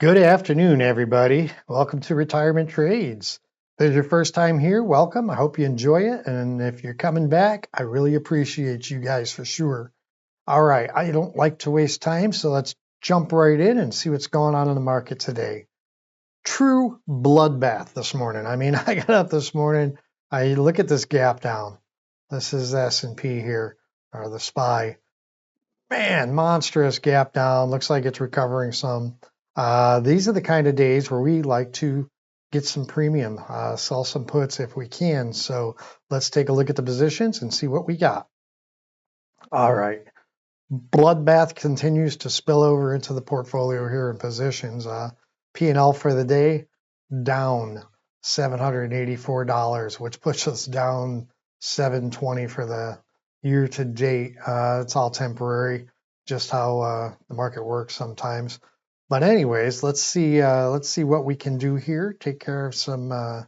Good afternoon, everybody. Welcome to Retirement Trades. If this is your first time here, welcome. I hope you enjoy it. And if you're coming back, I really appreciate you guys for sure. All right, I don't like to waste time, so let's jump right in and see what's going on in the market today. True bloodbath this morning. I mean, I got up this morning, I look at this gap down. This is S&P here, or the SPY. Man, monstrous gap down. Looks like it's recovering some. These are the kind of days where we like to get some premium, sell some puts if we can. So let's take a look at the positions and see what we got. All right. Bloodbath continues to spill over into the portfolio here in positions. P&L for the day down $784, which puts us down $720 for the year to date. It's all temporary, just how the market works sometimes. But anyways, let's see what we can do here. Take care of some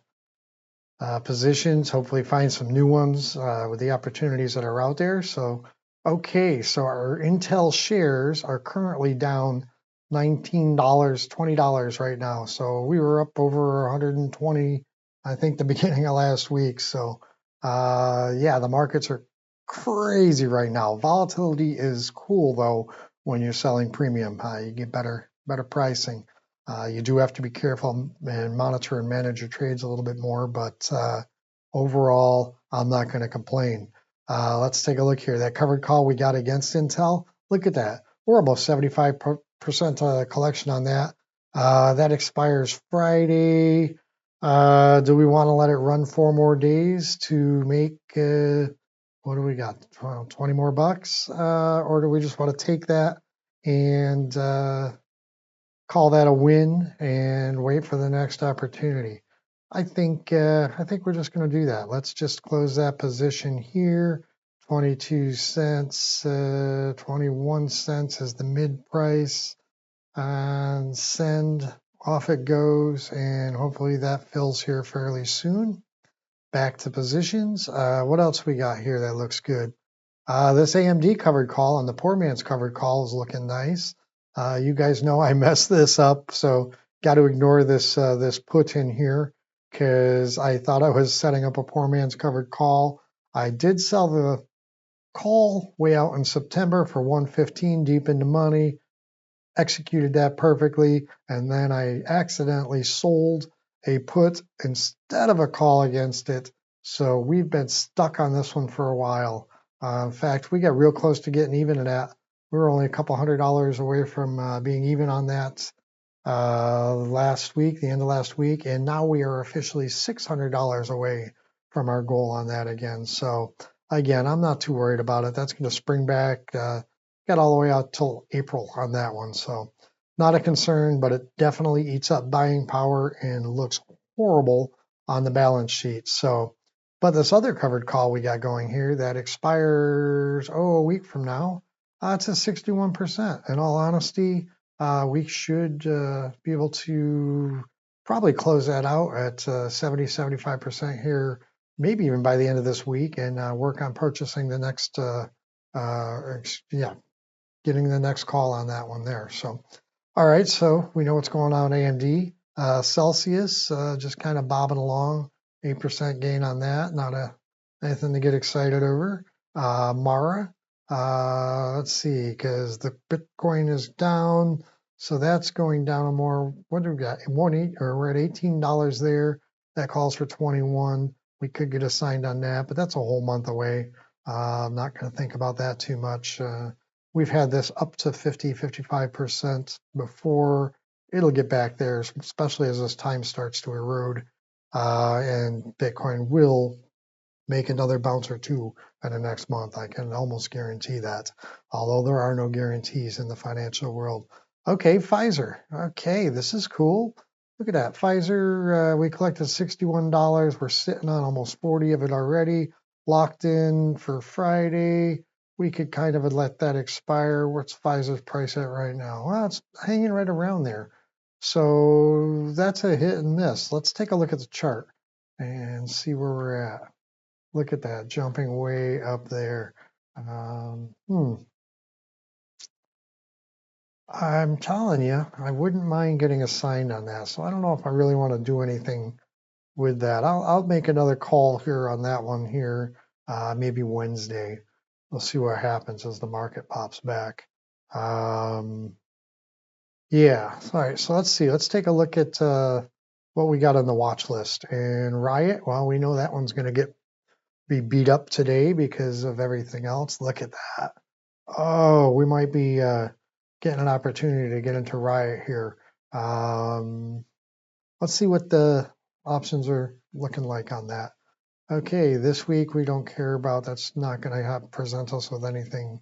positions, hopefully find some new ones with the opportunities that are out there. So, okay, so our Intel shares are currently down $19, $20 right now. So we were up over 120, I think, the beginning of last week. So, yeah, the markets are crazy right now. Volatility is cool though when you're selling premium. You get better pricing. You do have to be careful and monitor and manage your trades a little bit more, but overall, I'm not going to complain. Let's take a look here. That covered call we got against Intel, look at that. We're almost 75% collection on that. That expires Friday. Do we want to let it run 4 more days to make, what do we got, 20 more bucks? Or do we just want to take that and call that a win and wait for the next opportunity? I think we're just going to do that. Let's just close that position here. 22 cents, 21 cents is the mid price, and send. Off it goes, and hopefully that fills here fairly soon. Back to positions. What else we got here that looks good? This AMD covered call and the poor man's covered call is looking nice. You guys know I messed this up, so got to ignore this this put in here because I thought I was setting up a poor man's covered call. I did sell the call way out in September for 115 deep into money, executed that perfectly, and then I accidentally sold a put instead of a call against it. So we've been stuck on this one for a while. In fact, we got real close to getting even in that. We were only a couple $100 away from being even on that last week, the end of last week, and now we are officially $600 away from our goal on that again. So again, I'm not too worried about it. That's going to spring back. Got all the way out till April on that one, so not a concern, but it definitely eats up buying power and looks horrible on the balance sheet. So, but this other covered call we got going here that expires a week from now, it's at 61%. In all honesty, we should be able to probably close that out at 70-75% here, maybe even by the end of this week, and work on purchasing the next getting the next call on that one there. So, all right, so we know what's going on AMD. Celsius just kind of bobbing along, 8% gain on that. Not anything to get excited over. Mara, let's see, because the Bitcoin is down, so that's going down more. What do we got? We're at $18 there. That calls for 21. We could get assigned on that, but that's a whole month away. I'm not going to think about that too much. We've had this up to 50-55% before. It'll get back there, especially as this time starts to erode, and Bitcoin will make another bounce or two in the next month. I can almost guarantee that, although there are no guarantees in the financial world. Okay, Pfizer. Okay, this is cool. Look at that. Pfizer, we collected $61. We're sitting on almost 40 of it already, locked in for Friday. We could kind of let that expire. What's Pfizer's price at right now? Well, it's hanging right around there. So that's a hit and miss. Let's take a look at the chart and see where we're at. Look at that, jumping way up there. I'm telling you, I wouldn't mind getting assigned on that. So I don't know if I really want to do anything with that. I'll make another call here on that one here, maybe Wednesday. We'll see what happens as the market pops back. Um, yeah. All right. So let's see. Let's take a look at what we got on the watch list. And Riot, well, we know that one's going to be beat up today because of everything else. Look at that. Oh, we might be getting an opportunity to get into Riot here. Let's see what the options are looking like on that. Okay, this week we don't care about. That's not going to present us with anything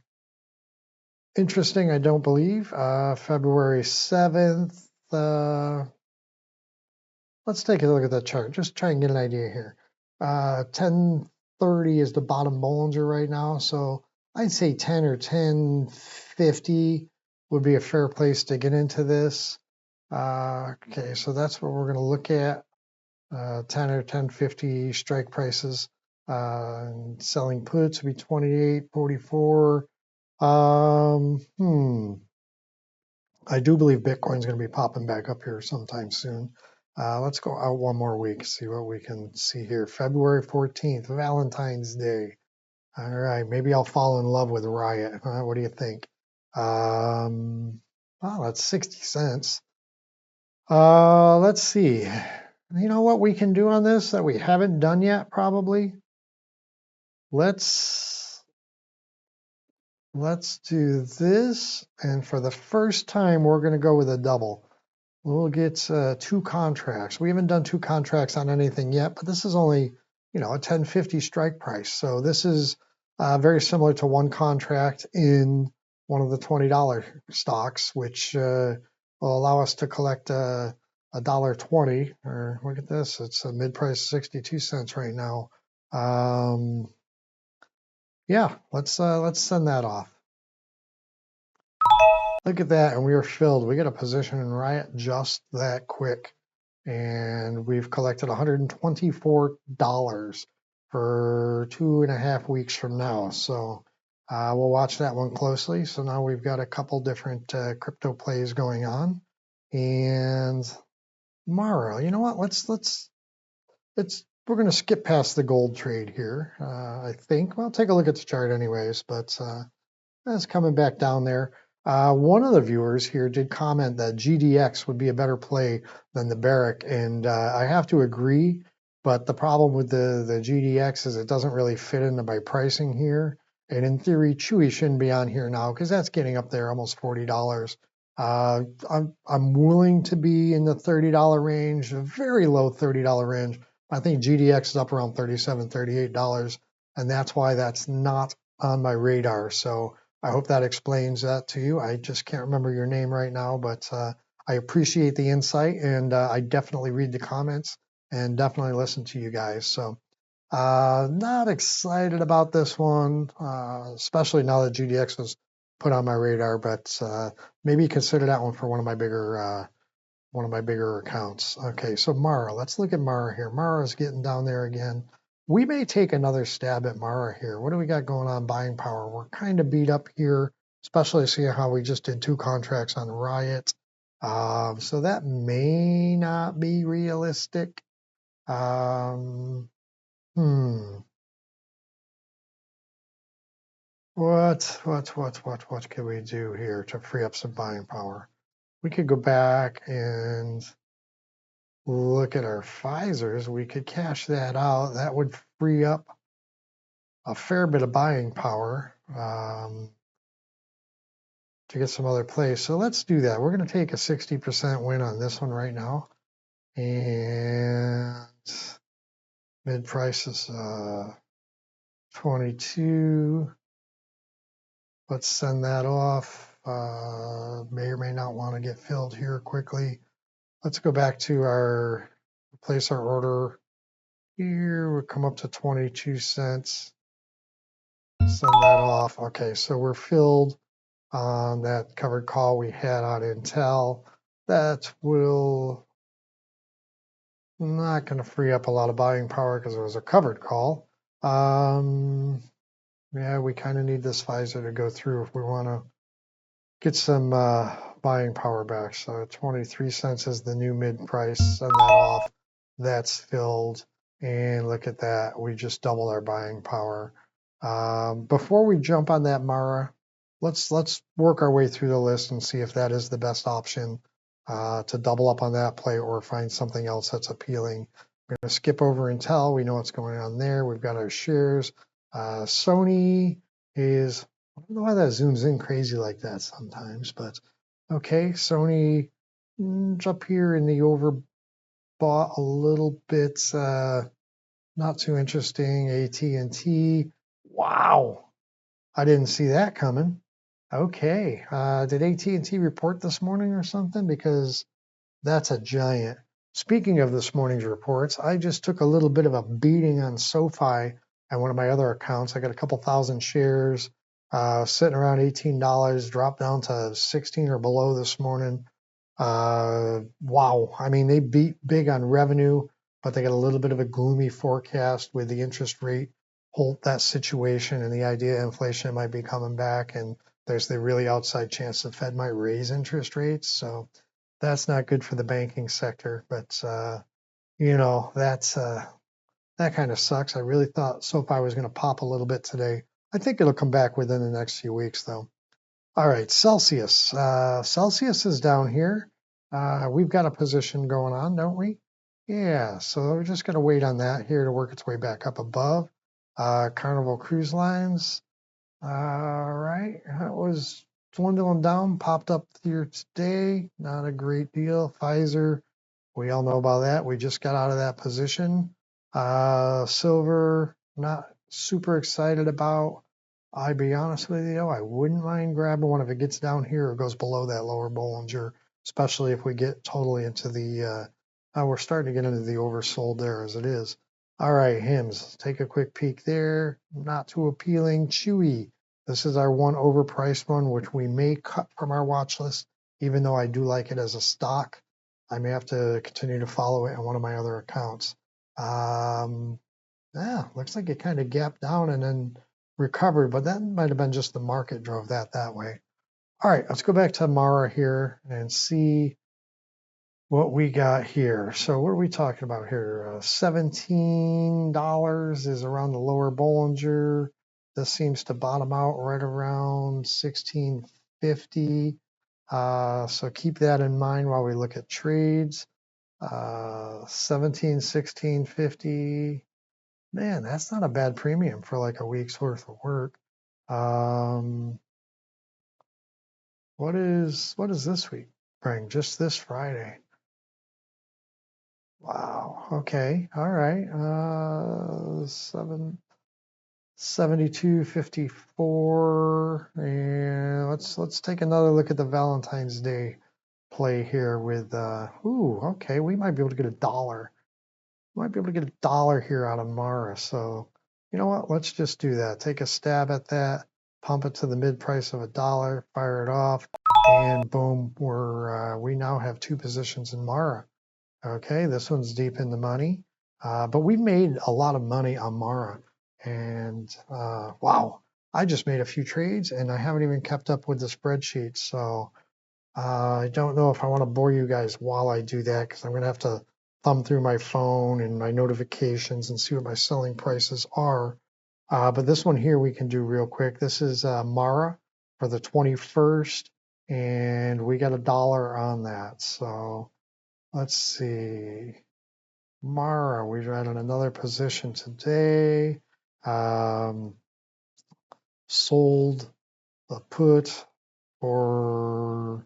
interesting, I don't believe. February 7th. Let's take a look at that chart. Just try and get an idea here. 1030 is the bottom Bollinger right now. So I'd say 10 or 1050 would be a fair place to get into this. Okay, so that's what we're going to look at. 10 or 1050 strike prices. Selling puts would be 28.44. I do believe Bitcoin's going to be popping back up here sometime soon. Let's go out one more week, see what we can see here. February 14th, Valentine's Day. All right, maybe I'll fall in love with Riot. What do you think? Well, that's 60 cents. Let's see. You know what we can do on this that we haven't done yet, probably? Let's do this. And for the first time, we're going to go with a double. We'll get 2 contracts. We haven't done 2 contracts on anything yet, but this is only, a 1050 strike price. So this is very similar to one contract in one of the $20 stocks, which will allow us to collect $1.20. Or look at this, it's a mid price 62 cents right now. Yeah, let's send that off. Look at that, and we are filled. We get a position in Riot just that quick. And we've collected $124 for 2.5 weeks from now. So we'll watch that one closely. So now we've got a couple different crypto plays going on. And Mara, you know what? We're going to skip past the gold trade here. I think. Well, take a look at the chart anyways, but that's coming back down there. One of the viewers here did comment that GDX would be a better play than the Barrick, and I have to agree. But the problem with the GDX is it doesn't really fit into my pricing here. And in theory, Chewy shouldn't be on here now because that's getting up there almost $40. I'm willing to be in the $30 range, a very low $30 range. I think GDX is up around $37, $38, and that's why that's not on my radar. So I hope that explains that to you. I just can't remember your name right now, but I appreciate the insight, and I definitely read the comments and definitely listen to you guys. So not excited about this one, especially now that GDX was put on my radar, but maybe consider that one for one of my bigger accounts. Okay, so Mara, let's look at Mara here. Mara's getting down there again. We may take another stab at Mara here. What do we got going on buying power? We're kind of beat up here, especially seeing how we just did 2 contracts on Riot. So that may not be realistic. Um, What can we do here to free up some buying power? We could go back and look at our Pfizers. We could cash that out. That would free up a fair bit of buying power to get some other plays. So let's do that. We're going to take a 60% win on this one right now. And mid price is 22. Let's send that off. May or may not want to get filled here quickly. Let's go back to place our order here. We'll come up to 22 cents. Send that off. Okay, so we're filled on that covered call we had on Intel. That will not going to free up a lot of buying power because it was a covered call. Yeah, we kind of need this Pfizer to go through if we want to get some buying power back. So 23 cents is the new mid price. Send that off. That's filled. And look at that. We just doubled our buying power. Before we jump on that Mara, let's work our way through the list and see if that is the best option to double up on that play or find something else that's appealing. We're going to skip over Intel. We know what's going on there. We've got our shares. Sony is, I don't know why that zooms in crazy like that sometimes, but okay. Sony up here in the overbought a little bit. Not too interesting. AT&T. Wow. I didn't see that coming. Okay. Did AT&T report this morning or something? Because that's a giant. Speaking of this morning's reports, I just took a little bit of a beating on SoFi and one of my other accounts. I got a couple thousand shares sitting around $18, dropped down to 16 or below this morning. Wow. I mean, they beat big on revenue, but they got a little bit of a gloomy forecast with the interest rate hold that situation and the idea inflation might be coming back. And there's the really outside chance the Fed might raise interest rates. So that's not good for the banking sector. But, that kind of sucks. I really thought SoFi was going to pop a little bit today. I think it'll come back within the next few weeks, though. All right, Celsius. Celsius is down here. We've got a position going on, don't we? Yeah, so we're just going to wait on that here to work its way back up above. Carnival Cruise Lines. All right, that was dwindling down, popped up here today. Not a great deal. Pfizer, we all know about that. We just got out of that position. Silver, not super excited about. I'd be honest with you, I wouldn't mind grabbing one if it gets down here or goes below that lower Bollinger, especially if we get totally into the, we're starting to get into the oversold there as it is. All right, HIMS, take a quick peek there. Not too appealing. Chewy, this is our one overpriced one, which we may cut from our watch list, even though I do like it as a stock. I may have to continue to follow it on one of my other accounts. Yeah, looks like it kind of gapped down and then recovered, but that might have been just the market drove that way. All right, let's go back to Mara here and see what we got here. So what are we talking about here? $17 is around the lower Bollinger. This seems to bottom out right around 1650. So keep that in mind while we look at trades. 17, 1650. Man, that's not a bad premium for like a week's worth of work. What is this week bring? Just this Friday. Wow. Okay. All right. 72.54. And let's take another look at the Valentine's Day play here with okay, we might be able to get $1. Might be able to get $1 here out of Mara. So you know what? Let's just do that. Take a stab at that, pump it to the mid price of $1, fire it off, and boom, we now have two positions in Mara. Okay, this one's deep in the money, but we made a lot of money on Mara, and wow, I just made a few trades, and I haven't even kept up with the spreadsheet. So I don't know if I want to bore you guys while I do that, because I'm going to have to thumb through my phone and my notifications and see what my selling prices are. But this one here we can do real quick. This is Mara for the 21st, and we got $1 on that. So let's see. Mara, we ran in another position today. Sold a put for,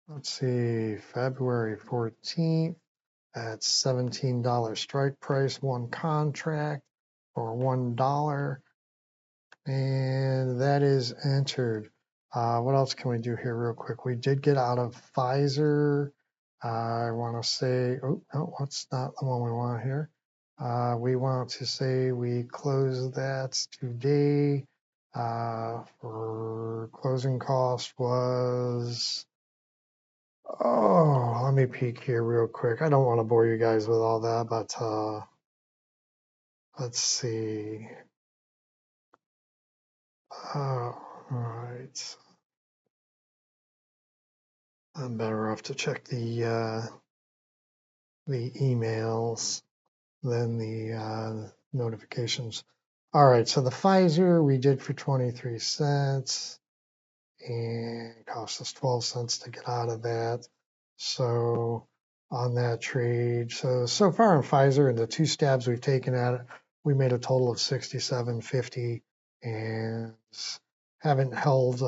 let's see, February 14th at $17 strike price, one contract for $1. And that is entered. What else can we do here real quick? We did get out of Pfizer. I want to say, oh, no, that's not the one we want here. We want to say we closed that today. For closing cost was, oh, let me peek here real quick. I don't want to bore you guys with all that, but let's see. All right. I'm better off to check the emails than the notifications. All right, so the Pfizer we did for 23 cents and cost us 12 cents to get out of that. So on that trade, so far in Pfizer and the two stabs we've taken at it, we made a total of 67.50 and haven't held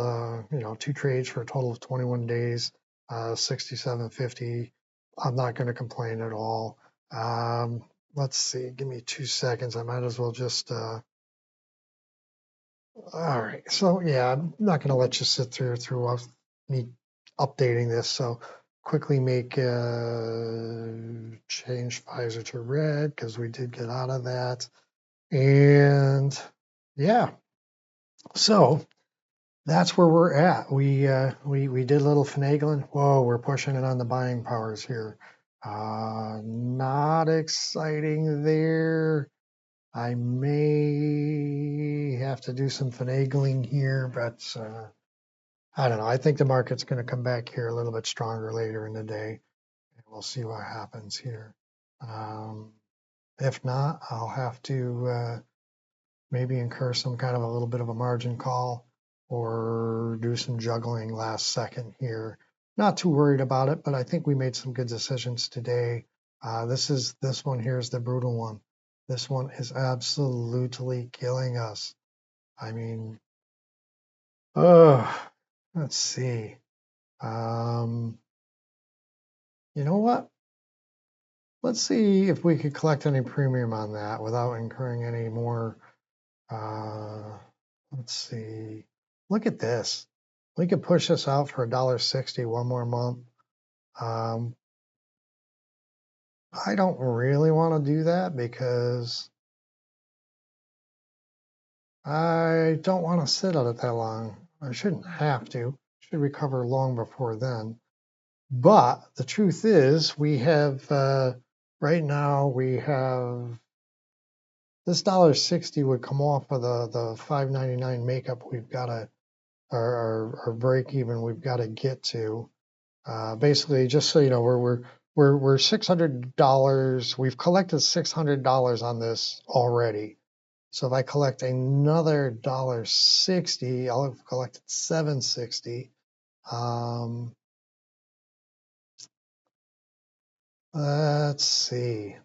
two trades for a total of 21 days, 67.50. I'm not going to complain at all. Let's see, give me 2 seconds. I might as well just all right. So yeah, I'm not going to let you sit through me updating this. So quickly make change Pfizer to red because we did get out of that. And yeah, so that's where we're at. We did a little finagling. Whoa, we're pushing it on the buying powers here. Not exciting there. I may have to do some finagling here, but I don't know. I think the market's going to come back here a little bit stronger later in the day, and we'll see what happens here. If not, I'll have to maybe incur some kind of a little bit of a margin call or do some juggling last second here. Not too worried about it, but I think we made some good decisions today. This one here is the brutal one. This one is absolutely killing us. I mean, let's see. You know what? Let's see if we could collect any premium on that without incurring any more. Let's see. Look at this. We could push this out for $1.60 one more month. I don't really want to do that because I don't want to sit on it that long. I shouldn't have to. Should recover long before then. But the truth is, we have right now we have this $1.60 would come off of the $5.99 makeup we've got to our break even we've got to get to. Basically, just so you know, we're $600. We've collected $600 on this already. So if I collect another $1.60, I'll have collected $7.60. Let's see.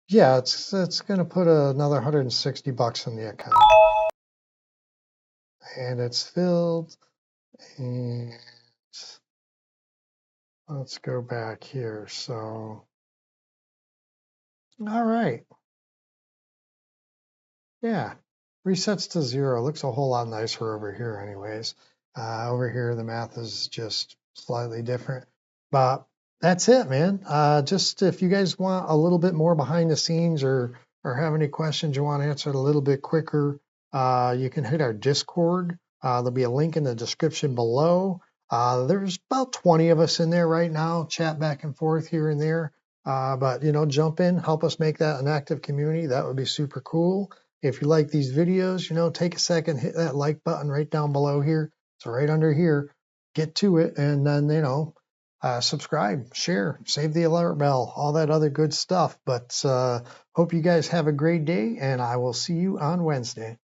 Yeah, it's going to put another $160 in the account, and it's filled. And let's go back here. So, all right. Yeah, resets to 0. Looks a whole lot nicer over here anyways. Over here, the math is just slightly different. But that's it, man. Just if you guys want a little bit more behind the scenes or have any questions you want answered a little bit quicker, you can hit our Discord. There'll be a link in the description below. There's about 20 of us in there right now, chat back and forth here and there. But, jump in, help us make that an active community. That would be super cool. If you like these videos, take a second, hit that like button right down below here. It's right under here. Get to it, and then, subscribe, share, save the alert bell, all that other good stuff. But hope you guys have a great day, and I will see you on Wednesday.